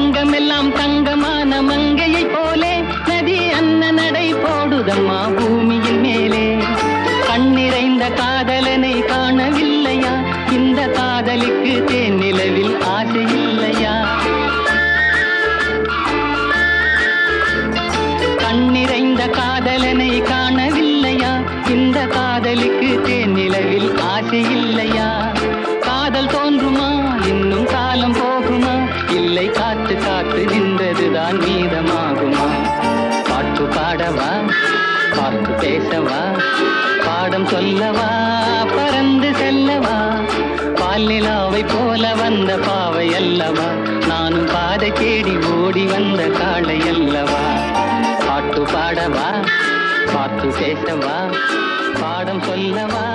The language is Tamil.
அங்கமெல்லாம் தங்கமான மங்கையை போலே நதி அன்ன நடை போடுதம்மா பூமியின் மேலே. கண்ணிறைந்த காதலனை காணவில்லையா? இந்த காதலிக்கு தேன் நிலவில் ஆசை இல்லையா? கண்ணிறைந்த காதலனை காணவில்லையா? இந்த காதலிக்கு தேன் நிலவில் ஆசை இல்லையா? காதல் தோன்றுமா? இன்னும் காலம் போகுமா? இல்லை, காத்து காத்து நின்றதுதான் மீதமாகுமா? பாட்டு பாடவா? பார்த்து பேசவா? பாடம் சொல்லவா? பறந்து செல்லவா? பால் நிலாவை போல வந்த பாவை அல்லவா? நானும் பாதை தேடி ஓடி வந்த காளை அல்லவா? பாட்டு பாடவா? பார்த்து பேசவா? பாடம் சொல்லவா?